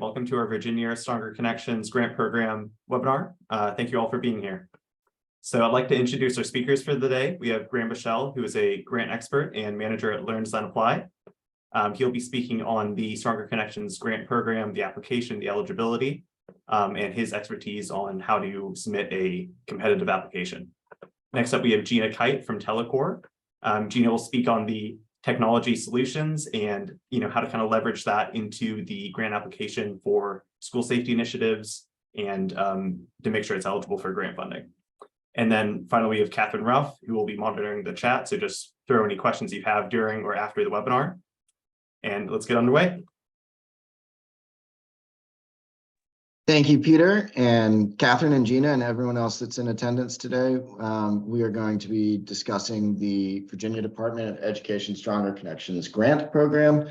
welcome to our Virginia Stronger Connections Grant Program webinar. Thank you all for being here. So I'd like to introduce our speakers for the day. We have Graham Bichelle, who is a grant expert and manager at Learn, Design, Apply. He'll be speaking on the Stronger Connections Grant Program, the application, the eligibility, and his expertise on how to submit a competitive application. Next up, we have Gina Kite from Telecor. Gina will speak on the technology solutions and how to kind of leverage that into the grant application for school safety initiatives and to make sure it's eligible for grant funding. And then finally, we have Catherine Ruff, who will be monitoring the chat. So just throw any questions you have during or after the webinar. And let's get underway. Thank you, Peter, and Catherine and Gina and everyone else that's in attendance today. We are going to be discussing the Virginia Department of Education Stronger Connections Grant Program.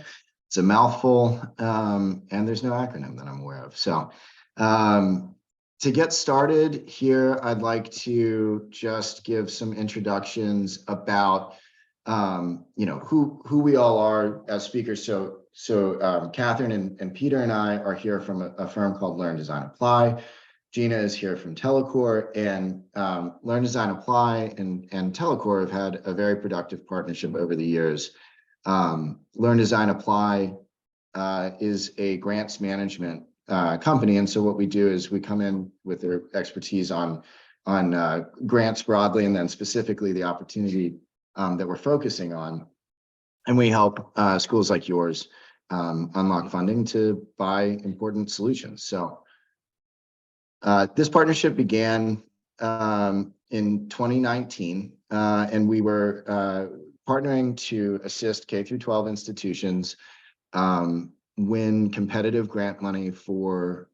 It's a mouthful, and there's no acronym that I'm aware of. So to get started here, I'd like to just give some introductions about who we all are as speakers. So Catherine and Peter and I are here from a firm called Learn, Design, Apply. Gina is here from Telecor, and Learn, Design, Apply and Telecor have had a very productive partnership over the years. Learn, Design, Apply is a grants management company, and so what we do is we come in with their expertise on grants broadly, and then specifically the opportunity that we're focusing on, and we help schools like yours unlock funding to buy important solutions. So this partnership began in 2019, and we were partnering to assist K-12 institutions win competitive grant money for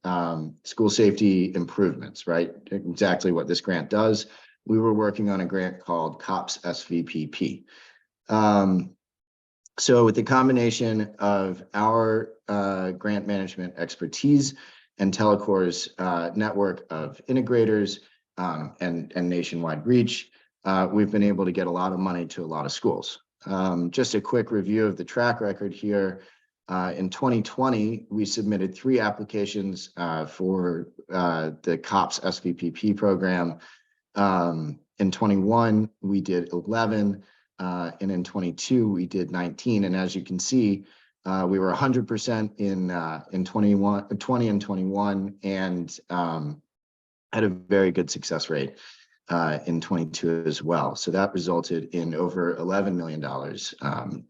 school safety improvements, right? Exactly what this grant does. We were working on a grant called COPS SVPP. So with the combination of our grant management expertise and Telecor's network of integrators and nationwide reach, we've been able to get a lot of money to a lot of schools. Just a quick review of the track record here. In 2020, we submitted 3 applications for the COPS SVPP program. In 21, we did 11. And in 22, we did 19. And as you can see, we were 100% in 20 and 21, and had a very good success rate in 22 as well. So that resulted in over $11 million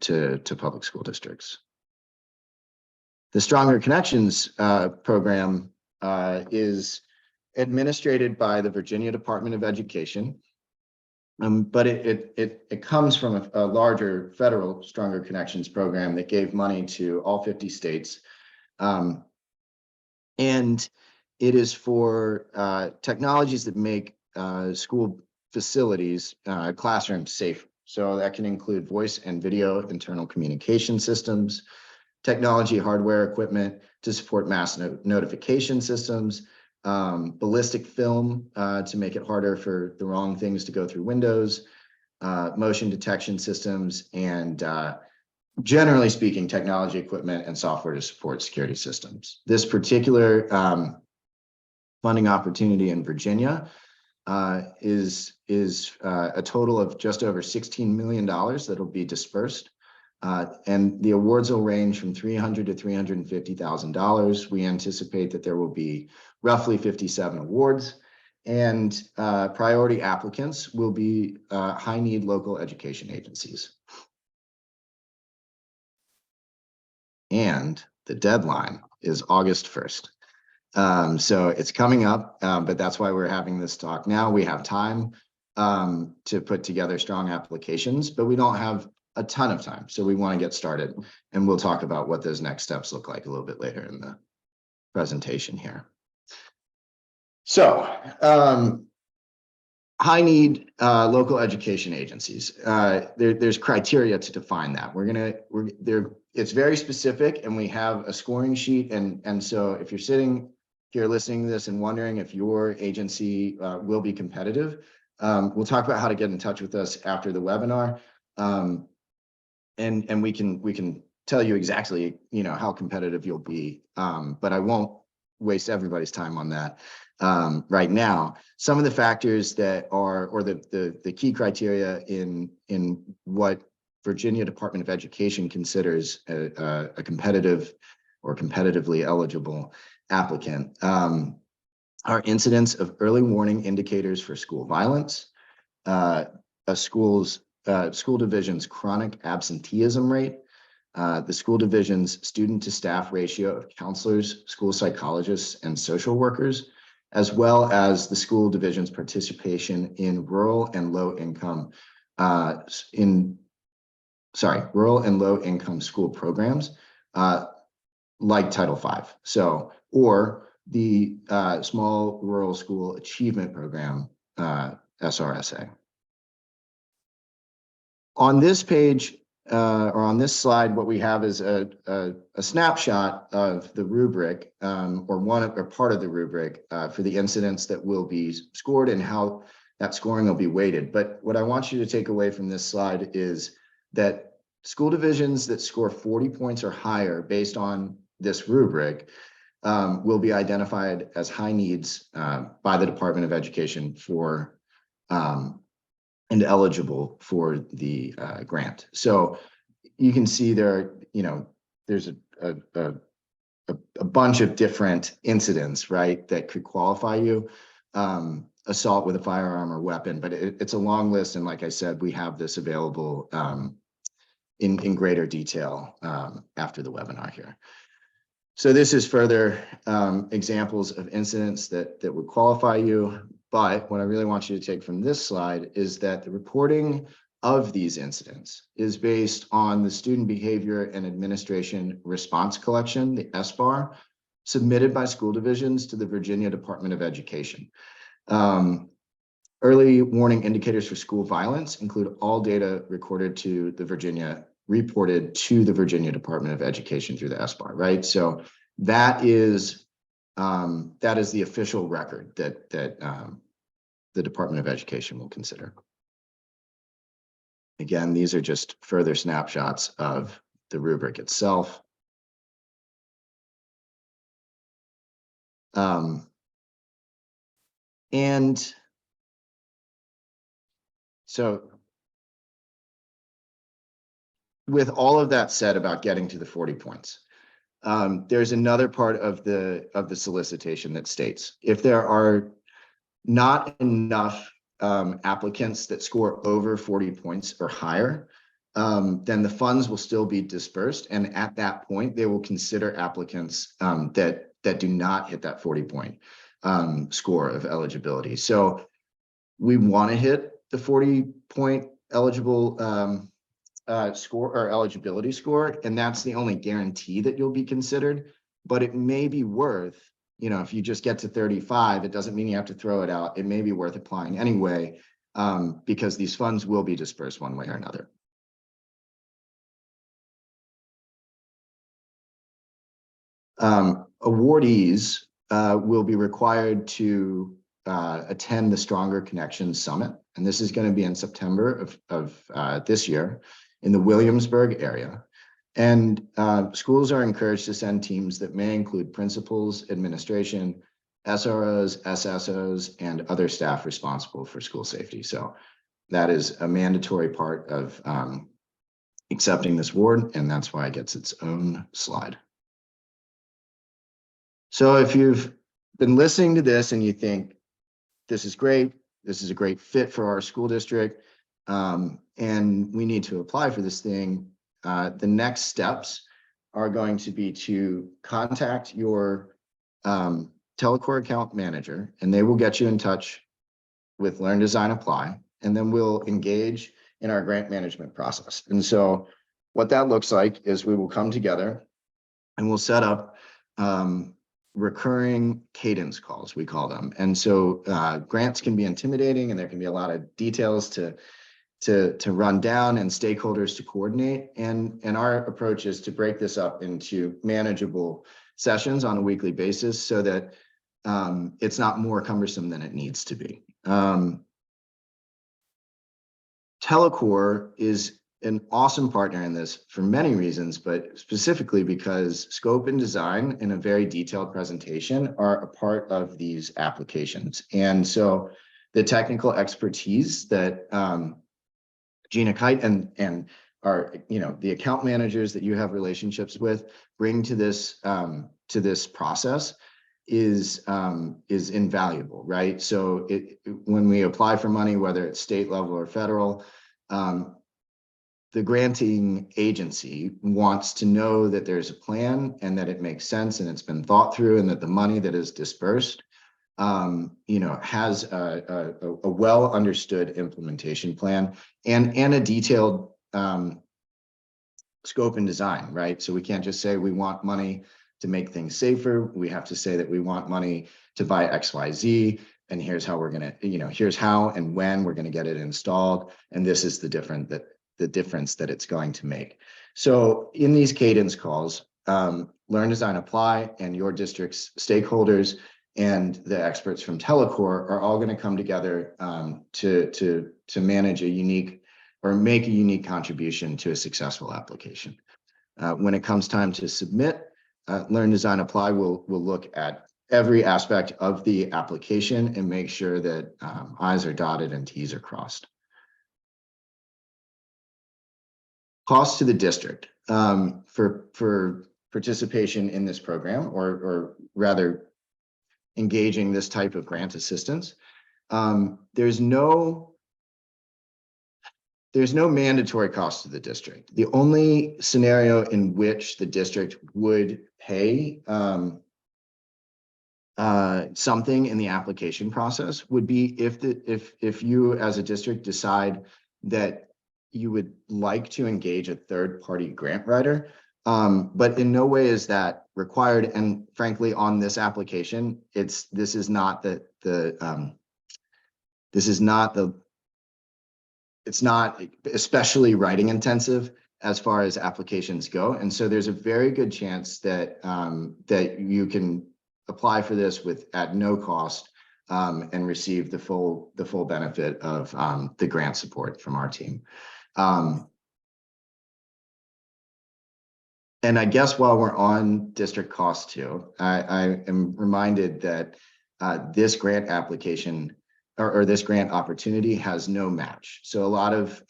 to public school districts. The Stronger Connections program is administered by the Virginia Department of Education. But it comes from a larger federal Stronger Connections program that gave money to all 50 states. And it is for technologies that make school facilities, classrooms safe. So that can include voice and video internal communication systems, technology, hardware, equipment to support mass notification systems, ballistic film to make it harder for the wrong things to go through windows, motion detection systems, and generally speaking, technology equipment and software to support security systems. This particular funding opportunity in Virginia is a total of just over $16 million that will be dispersed. And the awards will range from $300,000 to $350,000. We anticipate that there will be roughly 57 awards, and priority applicants will be high-need local education agencies. And the deadline is August 1st. So it's coming up, but that's why we're having this talk now. We have time to put together strong applications, but we don't have a ton of time. So we want to get started, and we'll talk about what those next steps look like a little bit later in the presentation here. So high need local education agencies. There's criteria to define that. It's very specific, and we have a scoring sheet. And so if you're sitting here listening to this and wondering if your agency will be competitive, we'll talk about how to get in touch with us after the webinar. And we can tell you exactly, how competitive you'll be, but I won't waste everybody's time on that right now. Some of the factors that are, or the key criteria in what Virginia Department of Education considers a competitive or competitively eligible applicant are incidents of early warning indicators for school violence, a school division's chronic absenteeism rate, the school division's student to staff ratio of counselors, school psychologists, and social workers, as well as the school division's participation in rural and low income school programs like Title V. So, or the Small Rural School Achievement Program, SRSA. On this page, or on this slide, what we have is a snapshot of the rubric, or part of the rubric for the incidents that will be scored and how that scoring will be weighted. But what I want you to take away from this slide is that school divisions that score 40 points or higher based on this rubric will be identified as high needs by the Department of Education for and eligible for the grant. So you can see there, there's a bunch of different incidents, right, that could qualify you. Assault with a firearm or weapon, but it's a long list. And like I said, we have this available in greater detail after the webinar here. So this is further examples of incidents that would qualify you. But what I really want you to take from this slide is that the reporting of these incidents is based on the Student Behavior and Administration Response Collection, the SBAR, submitted by school divisions to the Virginia Department of Education. Early warning indicators for school violence include all data reported to the Virginia Department of Education through the SBAR, right? So that is the official record that the Department of Education will consider. Again, these are just further snapshots of the rubric itself. And so with all of that said about getting to the 40 points, there's another part of the solicitation that states if there are not enough applicants that score over 40 points or higher, then the funds will still be dispersed. And at that point, they will consider applicants that do not hit that 40-point score of eligibility. So we want to hit the 40-point eligible score or eligibility score, and that's the only guarantee that you'll be considered. But it may be worth, if you just get to 35, it doesn't mean you have to throw it out. It may be worth applying anyway, because these funds will be dispersed one way or another. Awardees will be required to attend the Stronger Connections Summit, and this is going to be in September of this year in the Williamsburg area. And schools are encouraged to send teams that may include principals, administration, SROs, SSOs, and other staff responsible for school safety. So that is a mandatory part of accepting this award, and that's why it gets its own slide. So if you've been listening to this and you think this is great, this is a great fit for our school district, and we need to apply for this thing, the next steps are going to be to contact your Telecore account manager, and they will get you in touch with Learn, Design, Apply, and then we'll engage in our grant management process. And so what that looks like is we will come together and we'll set up recurring cadence calls, we call them. And so grants can be intimidating, and there can be a lot of details to run down and stakeholders to coordinate. And our approach is to break this up into manageable sessions on a weekly basis so that it's not more cumbersome than it needs to be. Telecore is an awesome partner in this for many reasons, but specifically because scope and design in a very detailed presentation are a part of these applications. And so the technical expertise that Gina Kite and our, the account managers that you have relationships with bring to this process is invaluable, right? So when we apply for money, whether it's state level or federal, the granting agency wants to know that there's a plan and that it makes sense and it's been thought through, and that the money that is dispersed, has a well understood implementation plan and a detailed scope and design, right? So we can't just say we want money to make things safer. We have to say that we want money to buy XYZ, and here's how we're gonna, here's how and when we're gonna get it installed, and this is the difference that it's going to make. So in these cadence calls, Learn, Design, Apply and your district's stakeholders and the experts from Telecor are all going to come together to manage a unique or make a unique contribution to a successful application. When it comes time to submit, Learn, Design, Apply will look at every aspect of the application and make sure that I's are dotted and T's are crossed. Cost to the district for participation in this program, or rather engaging this type of grant assistance. There's no mandatory cost to the district. The only scenario in which the district would pay something in the application process would be if you as a district decide that you would like to engage a third-party grant writer, but in no way is that required. And frankly, on this application, this is not especially writing intensive as far as applications go. And so there's a very good chance that that you can apply for this at no cost and receive the full benefit of the grant support from our team. And I guess while we're on district costs too, I am reminded that this grant application or this grant opportunity has no match. So a lot of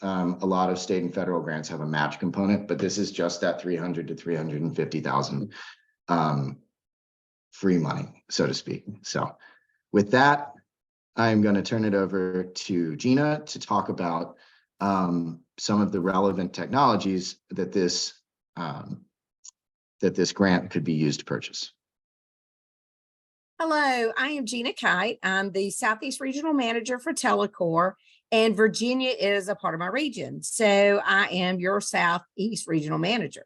state and federal grants have a match component, but this is just that $300,000 to $350,000 free money, so to speak. So with that, I'm going to turn it over to Gina to talk about some of the relevant technologies that this grant could be used to purchase. Hello, I am Gina Kite. I'm the Southeast Regional Manager for Telecor, and Virginia is a part of my region. So I am your Southeast Regional Manager.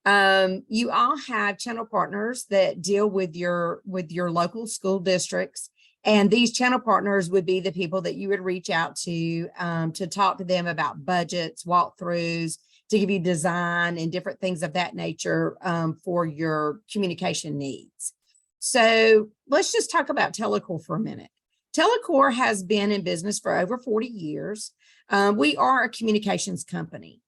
You all have channel partners that deal with your local school districts, and these channel partners would be the people that you would reach out to talk to them about budgets, walkthroughs, to give you design and different things of that nature for your communication needs. So let's just talk about Telecor for a minute. Telecor has been in business for over 40 years. We are a communications company.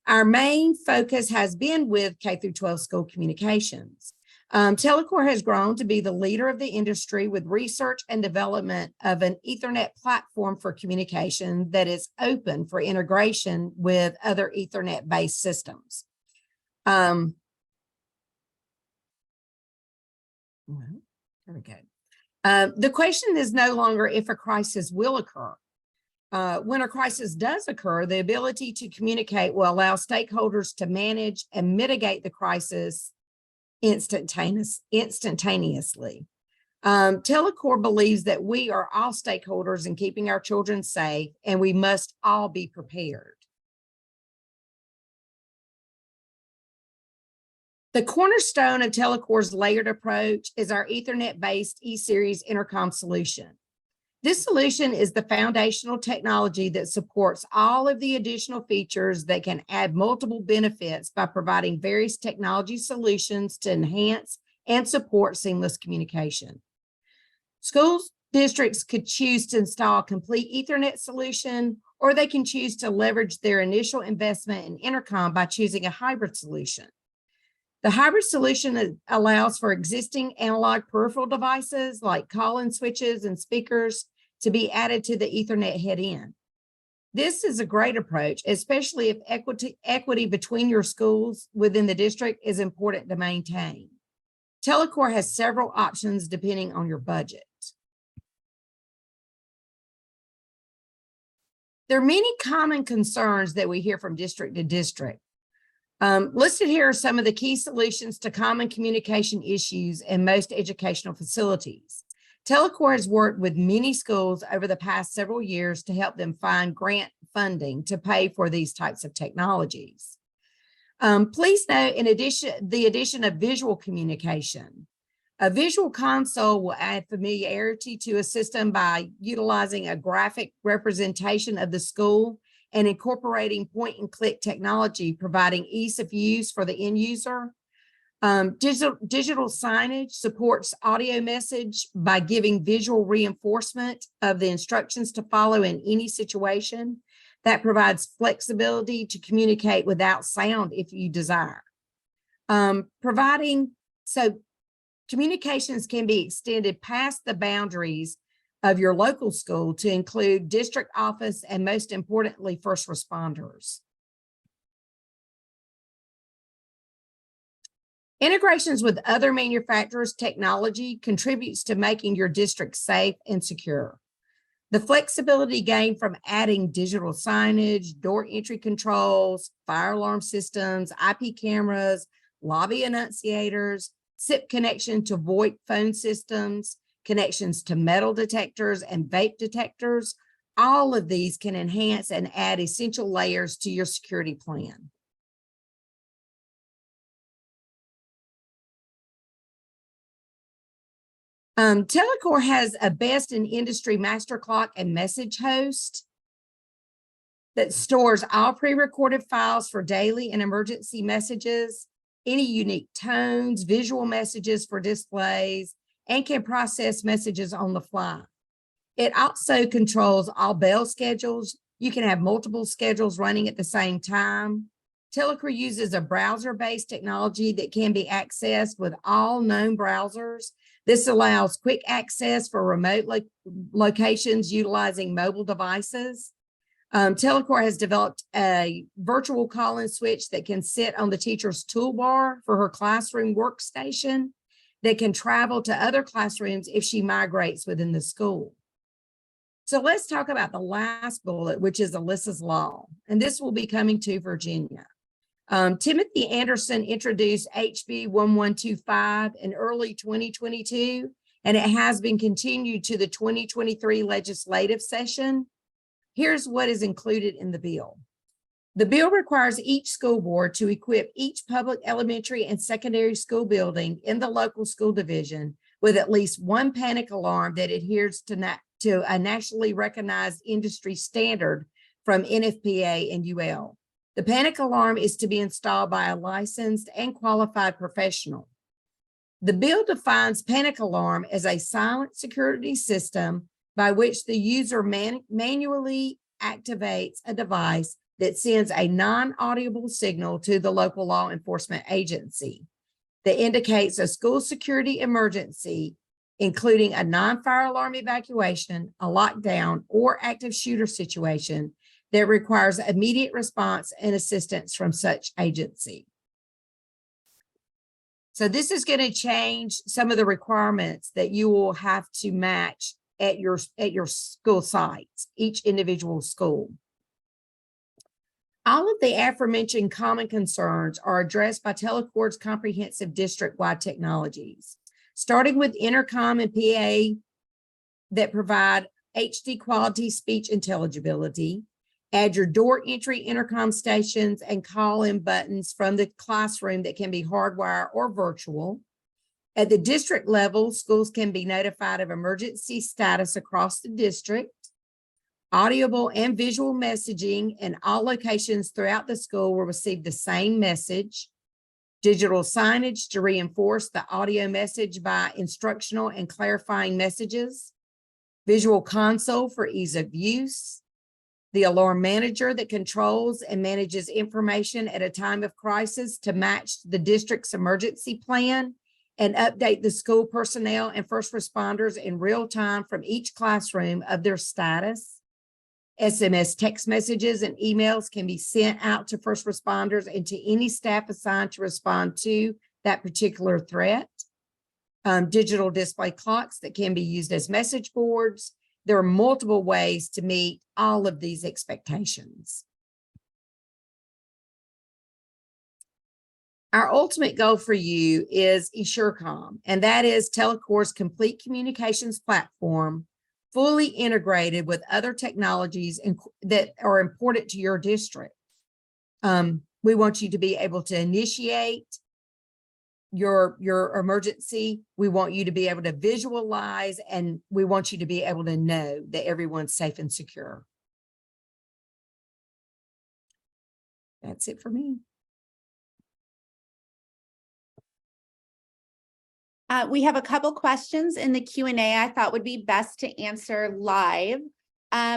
Our main focus has been with K through 12 school communications. Telecor has grown to be the leader of the industry with research and development of an Ethernet platform for communication that is open for integration with other Ethernet-based systems. There we go. The question is no longer if a crisis will occur. When a crisis does occur, the ability to communicate will allow stakeholders to manage and mitigate the crisis instantaneously. Telecor believes that we are all stakeholders in keeping our children safe, and we must all be prepared. The cornerstone of Telecor's layered approach is our Ethernet-based E-Series intercom solution. This solution is the foundational technology that supports all of the additional features that can add multiple benefits by providing various technology solutions to enhance and support seamless communication. Schools districts could choose to install a complete Ethernet solution, or they can choose to leverage their initial investment in intercom by choosing a hybrid solution. The hybrid solution allows for existing analog peripheral devices like call-in switches and speakers to be added to the Ethernet head-end. This is a great approach, especially if equity between your schools within the district is important to maintain. Telecor has several options depending on your budget. There are many common concerns that we hear from district to district. Listed here are some of the key solutions to common communication issues in most educational facilities. Telecor has worked with many schools over the past several years to help them find grant funding to pay for these types of technologies. Please note, in addition, the addition of visual communication. A visual console will add familiarity to a system by utilizing a graphic representation of the school and incorporating point-and-click technology, providing ease of use for the end user. Digital signage supports audio message by giving visual reinforcement of the instructions to follow in any situation. That provides flexibility to communicate without sound if you desire. Communications can be extended past the boundaries of your local school to include district office and, most importantly, first responders. Integrations with other manufacturers' technology contributes to making your district safe and secure. The flexibility gained from adding digital signage, door entry controls, fire alarm systems, IP cameras, lobby annunciators, SIP connection to VoIP phone systems, connections to metal detectors and vape detectors, all of these can enhance and add essential layers to your security plan. Telecor has a best in industry master clock and message host that stores all pre-recorded files for daily and emergency messages, any unique tones, visual messages for displays, and can process messages on the fly. It also controls all bell schedules. You can have multiple schedules running at the same time. Telecor uses a browser-based technology that can be accessed with all known browsers. This allows quick access for remote locations utilizing mobile devices. Telecor has developed a virtual call-in switch that can sit on the teacher's toolbar for her classroom workstation that can travel to other classrooms if she migrates within the school. So let's talk about the last bullet, which is Alyssa's Law, and this will be coming to Virginia. Timothy Anderson introduced HB 1125 in early 2022, and it has been continued to the 2023 legislative session. Here's what is included in the bill. The bill requires each school board to equip each public elementary and secondary school building in the local school division with at least one panic alarm that adheres to a nationally recognized industry standard from NFPA and UL. The panic alarm is to be installed by a licensed and qualified professional. The bill defines panic alarm as a silent security system by which the user manually activates a device that sends a non-audible signal to the local law enforcement agency that indicates a school security emergency, including a non-fire alarm evacuation, a lockdown, or active shooter situation that requires immediate response and assistance from such agency. So this is going to change some of the requirements that you will have to match at your school sites, each individual school. All of the aforementioned common concerns are addressed by Telecor's comprehensive district-wide technologies, starting with intercom and PA that provide HD quality speech intelligibility. Add your door entry intercom stations and call-in buttons from the classroom that can be hardwired or virtual. At the district level, schools can be notified of emergency status across the district. Audible and visual messaging in all locations throughout the school will receive the same message. Digital signage to reinforce the audio message by instructional and clarifying messages. Visual console for ease of use. the alarm manager that controls and manages information at a time of crisis to match the district's emergency plan and update the school personnel and first responders in real time from each classroom of their status. SMS text messages and emails can be sent out to first responders and to any staff assigned to respond to that particular threat. Digital display clocks that can be used as message boards. There are multiple ways to meet all of these expectations. Our ultimate goal for you is EsureCom, and that is Telecor's complete communications platform, fully integrated with other technologies that are important to your district. We want you to be able to initiate your emergency. We want you to be able to visualize, and we want you to be able to know that everyone's safe and secure. That's it for me. We have a couple questions in the Q&A I thought would be best to answer live.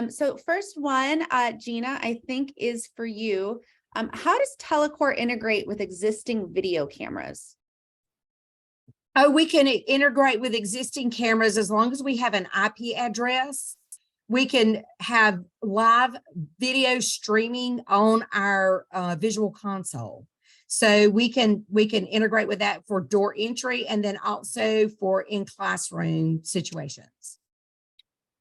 So first one, Gina, I think is for you. How does Telecor integrate with existing video cameras? Oh, we can integrate with existing cameras as long as we have an IP address. We can have live video streaming on our visual console. So we can integrate with that for door entry and then also for in classroom situations.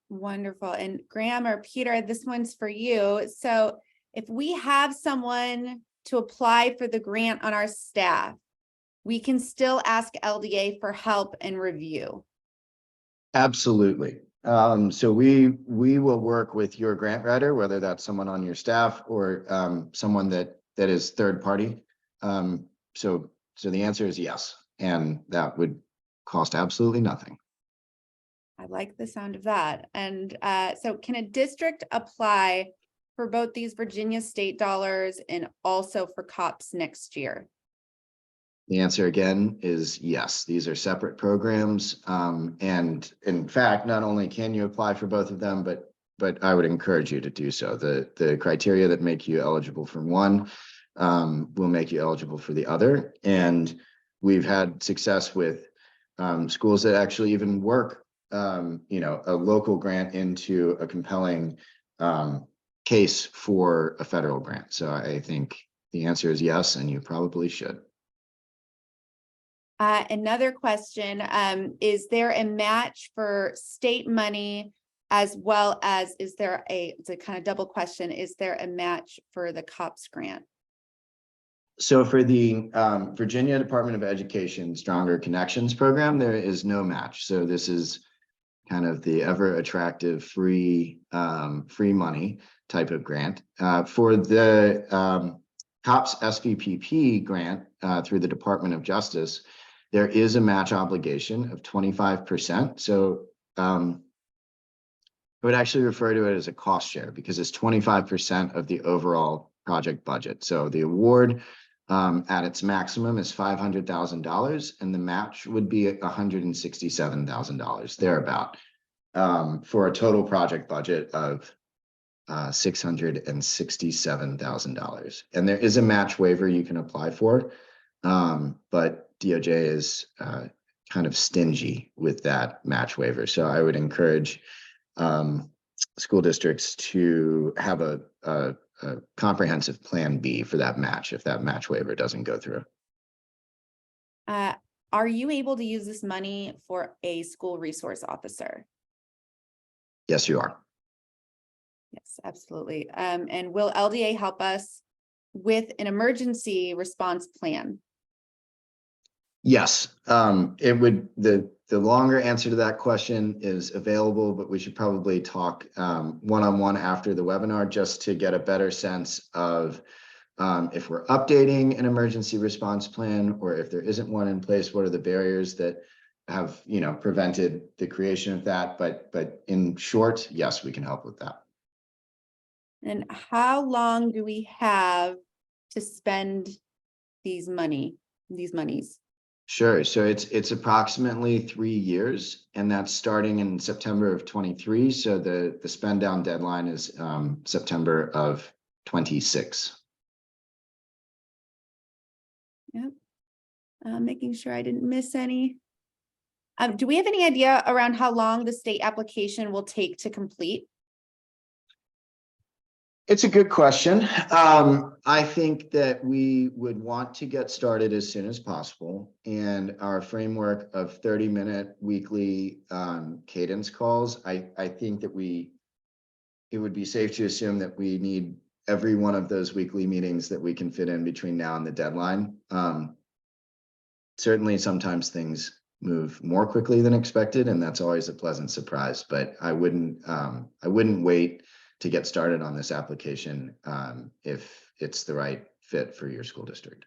Wonderful. And Graham or Peter, this one's for you. So if we have someone to apply for the grant on our staff, we can still ask LDA for help and review. Absolutely. So we will work with your grant writer, whether that's someone on your staff or someone that is third party. So the answer is yes, and that would cost absolutely nothing. I like the sound of that. And so can a district apply for both these Virginia state dollars and also for COPS next year? The answer again is yes. These are separate programs. And in fact, not only can you apply for both of them, but I would encourage you to do so. The criteria that make you eligible for one will make you eligible for the other. And we've had success with schools that actually even work, a local grant into a compelling case for a federal grant. So I think the answer is yes, and you probably should. Another question, is there a match for state money as well as, it's a kind of double question, is there a match for the COPS grant? So for the Virginia Department of Education Stronger Connections program, there is no match. So this is kind of the ever attractive free money type of grant. For the COPS SVPP grant through the Department of Justice, there is a match obligation of 25%. So I would actually refer to it as a cost share because it's 25% of the overall project budget. So the award at its maximum is $500,000, and the match would be $167,000 thereabout, for a total project budget of $667,000. And there is a match waiver you can apply for, but DOJ is kind of stingy with that match waiver. So I would encourage school districts to have a comprehensive plan B for that match if that match waiver doesn't go through. Are you able to use this money for a school resource officer? Yes, you are. Yes, absolutely. And will LDA help us with an emergency response plan? Yes, it would. The longer answer to that question is available, but we should probably talk one-on-one after the webinar just to get a better sense of if we're updating an emergency response plan or if there isn't one in place, what are the barriers that have prevented the creation of that. But in short, yes, we can help with that. And how long do we have to spend these monies? Sure. So it's approximately 3 years, and that's starting in September of 23. So the spend down deadline is September of 26. Yep. Making sure I didn't miss any. Do we have any idea around how long the state application will take to complete? It's a good question. I think that we would want to get started as soon as possible, and our framework of 30-minute weekly cadence calls. I think that it would be safe to assume that we need every one of those weekly meetings that we can fit in between now and the deadline. Certainly, sometimes things move more quickly than expected, and that's always a pleasant surprise. But I wouldn't wait to get started on this application if it's the right fit for your school district.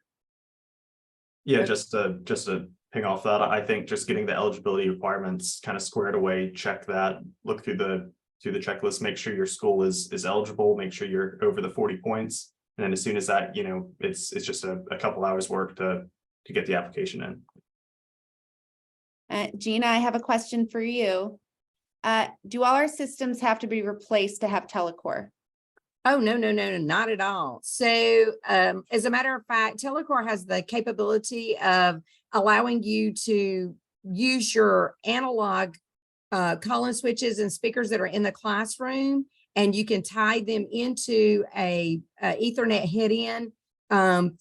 Yeah, just to ping off that, I think just getting the eligibility requirements kind of squared away, check that, look through the checklist, make sure your school is eligible, make sure you're over the 40 points. And then as soon as that, it's just a couple hours work to get the application in. Gina, I have a question for you. Do all our systems have to be replaced to have Telecore? Oh, no, not at all. So as a matter of fact, Telecore has the capability of allowing you to use your analog call-in switches and speakers that are in the classroom, and you can tie them into a Ethernet head-in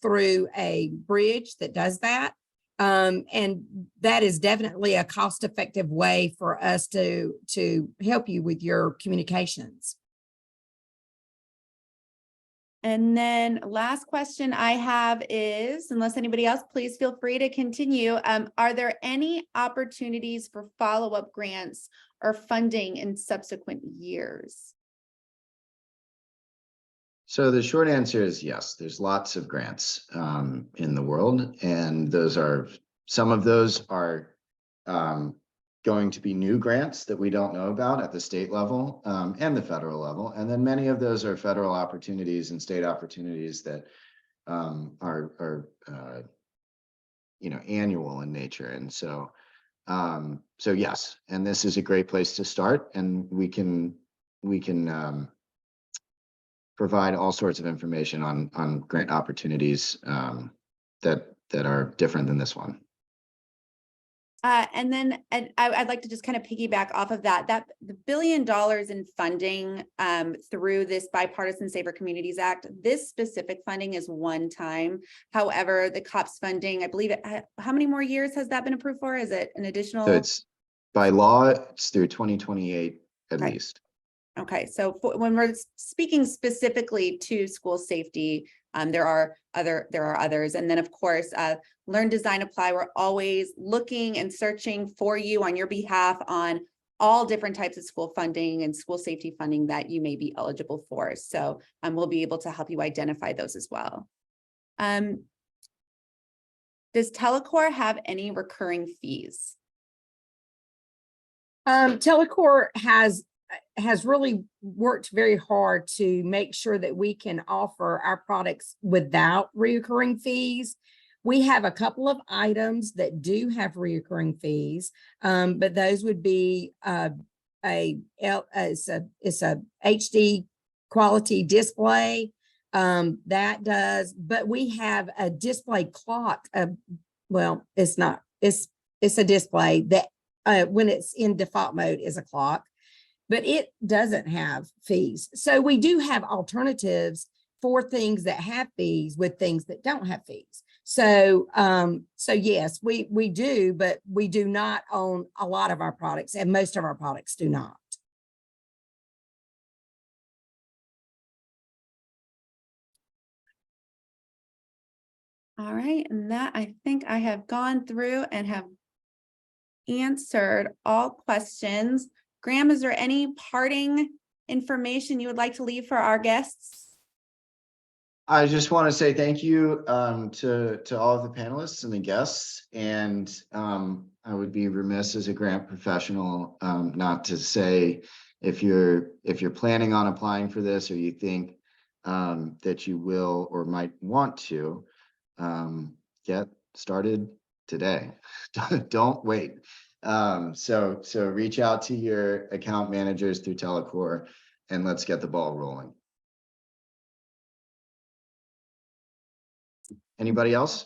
through a bridge that does that. And that is definitely a cost-effective way for us to help you with your communications. And then last question I have is, unless anybody else, please feel free to continue. Are there any opportunities for follow-up grants or funding in subsequent years? So the short answer is yes. There's lots of grants in the world, and some of those are going to be new grants that we don't know about at the state level and the federal level. And then many of those are federal opportunities and state opportunities that are annual in nature. And so yes, and this is a great place to start, and we can provide all sorts of information on grant opportunities that are different than this one. And then I'd like to just kind of piggyback off of that the $1 billion in funding through this Bipartisan Safer Communities Act, this specific funding is one time. However, the COPS funding, I believe how many more years has that been approved for? Is it an additional? So it's by law, it's through 2028 at least. Okay, so when we're speaking specifically to school safety, there are others, and then of course, Learn, Design, Apply. We're always looking and searching for you on your behalf on all different types of school funding and school safety funding that you may be eligible for. So we'll be able to help you identify those as well. Does Telecore have any recurring fees? Telecore has really worked very hard to make sure that we can offer our products without recurring fees. We have a couple of items that do have recurring fees, but those would be it's a HD quality display that does, but we have a display clock. Well, it's not. It's a display that when it's in default mode is a clock, but it doesn't have fees. So we do have alternatives for things that have fees with things that don't have fees. So yes, we do, but we do not own a lot of our products, and most of our products do not. All right, and that I think I have gone through and have answered all questions. Graham, is there any parting information you would like to leave for our guests? I just want to say thank you to all of the panelists and the guests, and I would be remiss as a grant professional not to say if you're planning on applying for this, or you think that you will or might want to get started today. Don't wait. So reach out to your account managers through Telecor and let's get the ball rolling. Anybody else?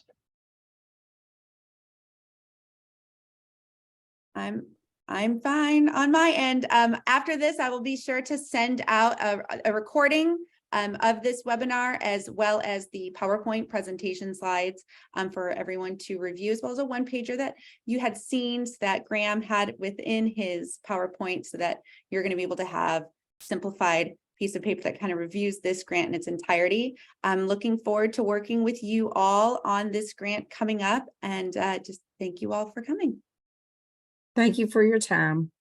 I'm fine on my end. After this, I will be sure to send out a recording of this webinar, as well as the PowerPoint presentation slides for everyone to review, as well as a one-pager that you had seen that Graham had within his PowerPoint, so that you're going to be able to have simplified piece of paper that kind of reviews this grant in its entirety. I'm looking forward to working with you all on this grant coming up, and just thank you all for coming. Thank you for your time.